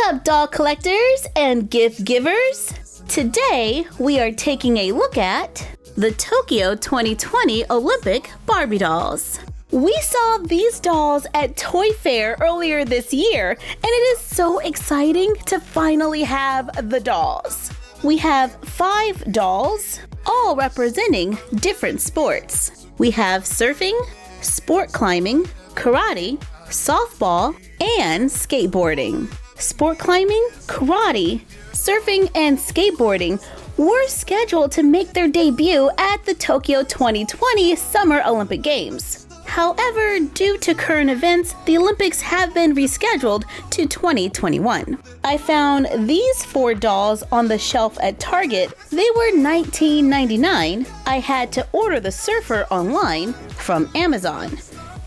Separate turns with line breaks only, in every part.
up, doll collectors and gift givers? Today, we are taking a look at the Tokyo 2020 Olympic Barbie dolls. We saw these dolls at Toy Fair earlier this year, and it is so exciting to finally have the dolls. We have 5 dolls, all representing different sports. We have surfing, sport climbing, karate, softball, and skateboarding. Sport climbing, karate, surfing, and skateboarding were scheduled to make their debut at the Tokyo 2020 Summer Olympic Games. However, due to current events, the Olympics have been rescheduled to 2021. I found these 4 dolls on the shelf at Target. They were $19.99. I had to order the surfer online from Amazon.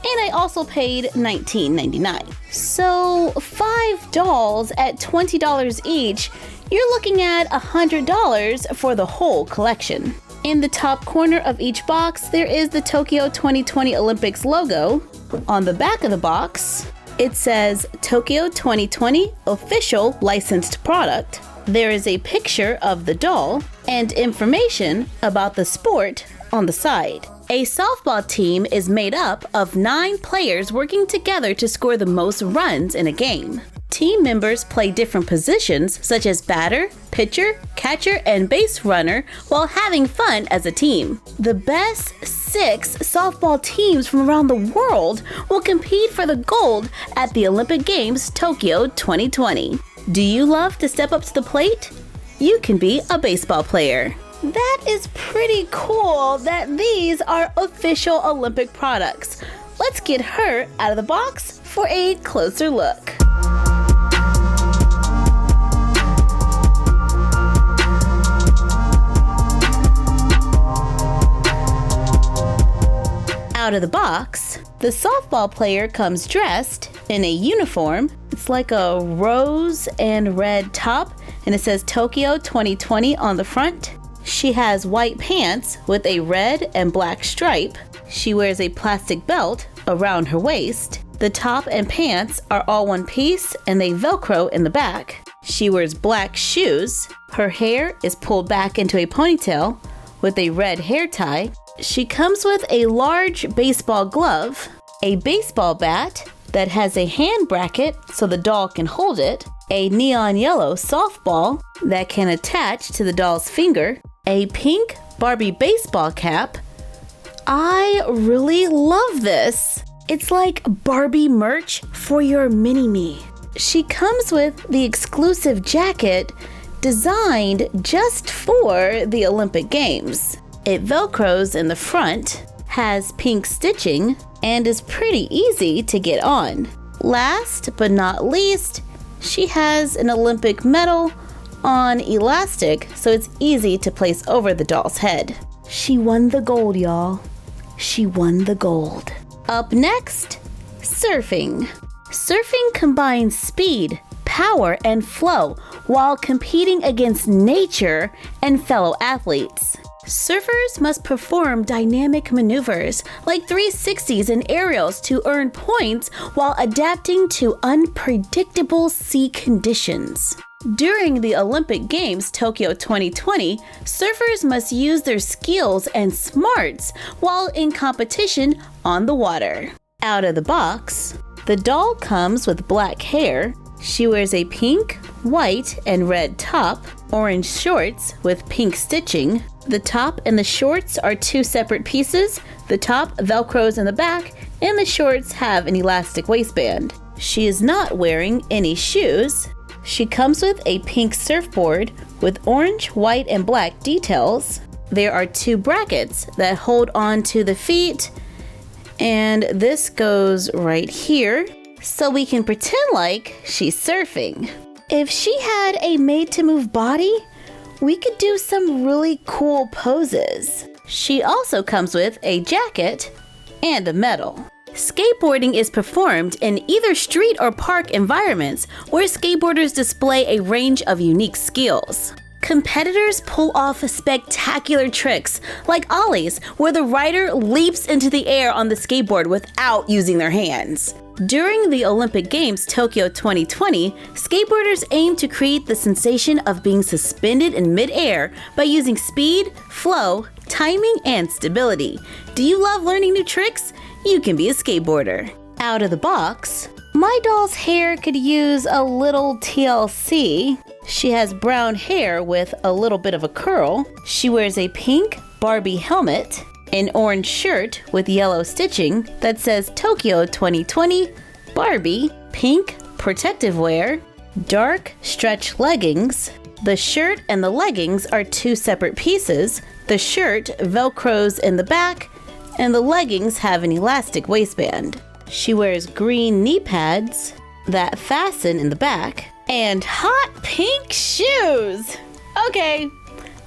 And I also paid $19.99. So 5 dolls at $20 each, you're looking at $100 for the whole collection. In the top corner of each box, there is the Tokyo 2020 Olympics logo. On the back of the box, it says Tokyo 2020 Official Licensed Product. There is a picture of the doll and information about the sport on the side. A softball team is made up of 9 players working together to score the most runs in a game. Team members play different positions such as batter, pitcher, catcher, and base runner while having fun as a team. The best 6 softball teams from around the world will compete for the gold at the Olympic Games Tokyo 2020. Do you love to step up to the plate? You can be a baseball player. That is pretty cool that these are official Olympic products. Let's get her out of the box for a closer look. Out of the box, the softball player comes dressed in a uniform. It's like a rose and red top, and it says Tokyo 2020 on the front. She has white pants with a red and black stripe. She wears a plastic belt around her waist. The top and pants are all one piece and they Velcro in the back. She wears black shoes. Her hair is pulled back into a ponytail with a red hair tie. She comes with a large baseball glove, a baseball bat that has a hand bracket so the doll can hold it, a neon yellow softball that can attach to the doll's finger, a pink Barbie baseball cap. I really love this. It's like Barbie merch for your mini-me. She comes with the exclusive jacket designed just for the Olympic Games. It Velcros in the front, has pink stitching, and is pretty easy to get on. Last but not least, she has an Olympic medal on elastic, so it's easy to place over the doll's head. She won the gold, y'all. She won the gold. Up next, surfing. Surfing combines speed, power, and flow while competing against nature and fellow athletes. Surfers must perform dynamic maneuvers like 360s and aerials to earn points while adapting to unpredictable sea conditions. During the Olympic Games Tokyo 2020, surfers must use their skills and smarts while in competition on the water. Out of the box, the doll comes with black hair. She wears a pink, white, and red top, orange shorts with pink stitching. The top and the shorts are 2 separate pieces. The top Velcros in the back, and the shorts have an elastic waistband. She is not wearing any shoes. She comes with a pink surfboard with orange, white, and black details. There are 2 brackets that hold on to the feet, and this goes right here, so we can pretend like she's surfing. If she had a made-to-move body, we could do some really cool poses. She also comes with a jacket and a medal. Skateboarding is performed in either street or park environments where skateboarders display a range of unique skills. Competitors pull off spectacular tricks like ollies, where the rider leaps into the air on the skateboard without using their hands. During the Olympic Games Tokyo 2020, skateboarders aim to create the sensation of being suspended in midair by using speed, flow, timing, and stability. Do you love learning new tricks? You can be a skateboarder. Out of the box, my doll's hair could use a little TLC. She has brown hair with a little bit of a curl. She wears a pink Barbie helmet, an orange shirt with yellow stitching that says Tokyo 2020 Barbie, pink protective wear, dark stretch leggings. The shirt and the leggings are two separate pieces. The shirt velcros in the back, and the leggings have an elastic waistband. She wears green knee pads that fasten in the back, and hot pink shoes. Okay,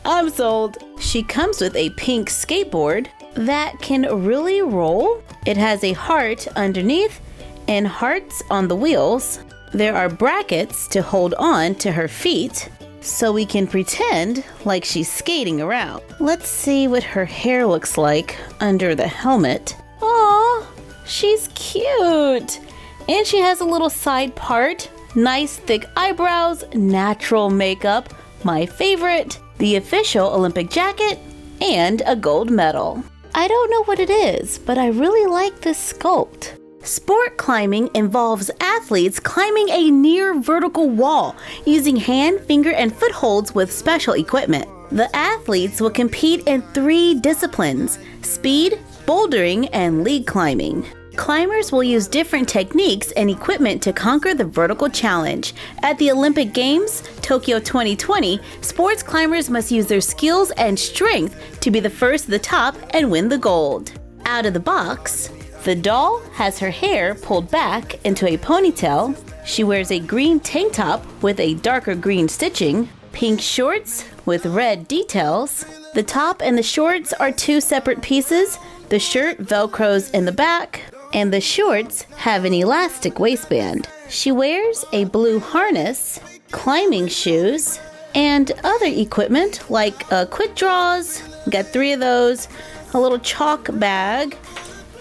I'm sold. She comes with a pink skateboard that can really roll. It has a heart underneath and hearts on the wheels. There are brackets to hold on to her feet so we can pretend like she's skating around. Let's see what her hair looks like under the helmet. Aww, she's cute. And she has a little side part, nice thick eyebrows, natural makeup, my favorite, the official Olympic jacket, and a gold medal. I don't know what it is, but I really like this sculpt. Sport climbing involves athletes climbing a near vertical wall using hand, finger, and footholds with special equipment. The athletes will compete in 3 disciplines: speed, bouldering, and lead climbing. Climbers will use different techniques and equipment to conquer the vertical challenge. At the Olympic Games, Tokyo 2020, sports climbers must use their skills and strength to be the first to the top and win the gold. Out of the box, the doll has her hair pulled back into a ponytail. She wears a green tank top with a darker green stitching, pink shorts with red details. The top and the shorts are 2 separate pieces. The shirt velcros in the back, and the shorts have an elastic waistband. She wears a blue harness, climbing shoes, and other equipment like quick draws, got 3 of those, a little chalk bag,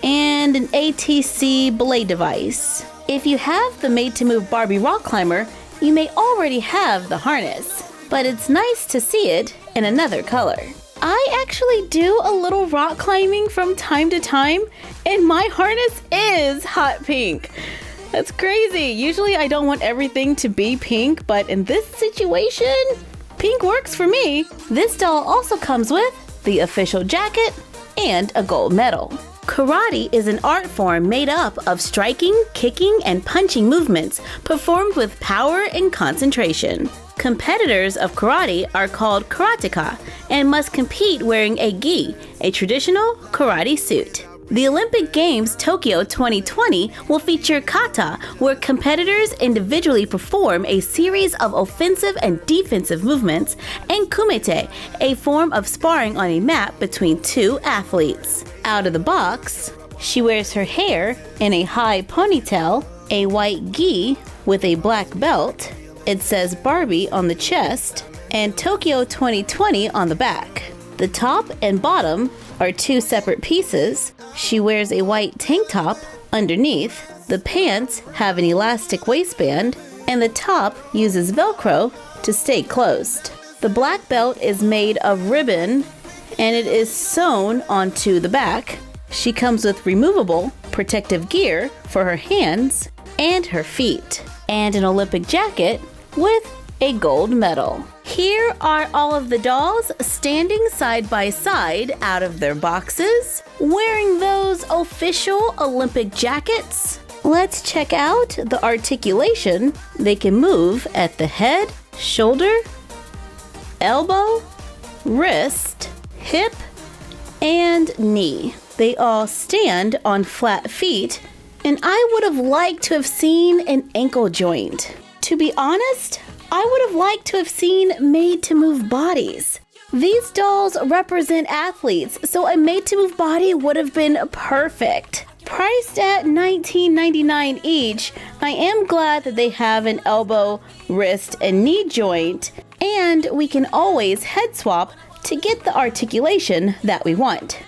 and an ATC belay device. If you have the Made to Move Barbie rock climber, you may already have the harness, but it's nice to see it in another color. I actually do a little rock climbing from time to time, and my harness is hot pink. That's crazy. Usually I don't want everything to be pink, but in this situation, pink works for me. This doll also comes with the official jacket and a gold medal. Karate is an art form made up of striking, kicking, and punching movements performed with power and concentration. Competitors of karate are called karateka and must compete wearing a gi, a traditional karate suit. The Olympic Games Tokyo 2020 will feature kata, where competitors individually perform a series of offensive and defensive movements, and kumite, a form of sparring on a mat between 2 athletes. Out of the box, she wears her hair in a high ponytail, a white gi with a black belt. It says Barbie on the chest and Tokyo 2020 on the back. The top and bottom are 2 separate pieces. She wears a white tank top underneath. The pants have an elastic waistband, and the top uses Velcro to stay closed. The black belt is made of ribbon, and it is sewn onto the back. She comes with removable protective gear for her hands and her feet, and an Olympic jacket with a gold medal. Here are all of the dolls standing side by side out of their boxes, wearing those official Olympic jackets. Let's check out the articulation. They can move at the head, shoulder, elbow, wrist, hip, and knee. They all stand on flat feet, and I would have liked to have seen an ankle joint. To be honest, I would have liked to have seen Made to Move bodies. These dolls represent athletes, so a Made to Move body would have been perfect. Priced at $19.99 each, I am glad that they have an elbow, wrist, and knee joint, and we can always head swap to get the articulation that we want.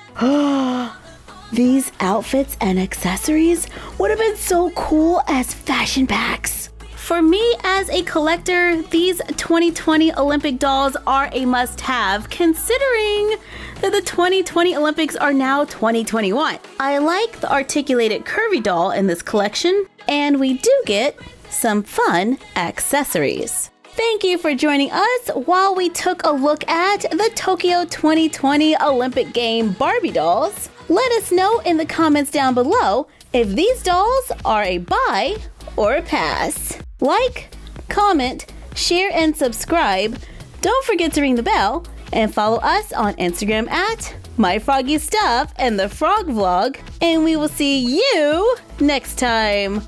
These outfits and accessories would have been so cool as fashion packs. For me as a collector, these 2020 Olympic dolls are a must-have, considering that the 2020 Olympics are now 2021. I like the articulated curvy doll in this collection, and we do get some fun accessories. Thank you for joining us while we took a look at the Tokyo 2020 Olympic game Barbie dolls. Let us know in the comments down below if these dolls are a buy or a pass. Like, comment, share, and subscribe. Don't forget to ring the bell and follow us on Instagram at MyFroggyStuff and the Frog Vlog. And we will see you next time.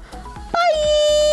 Bye!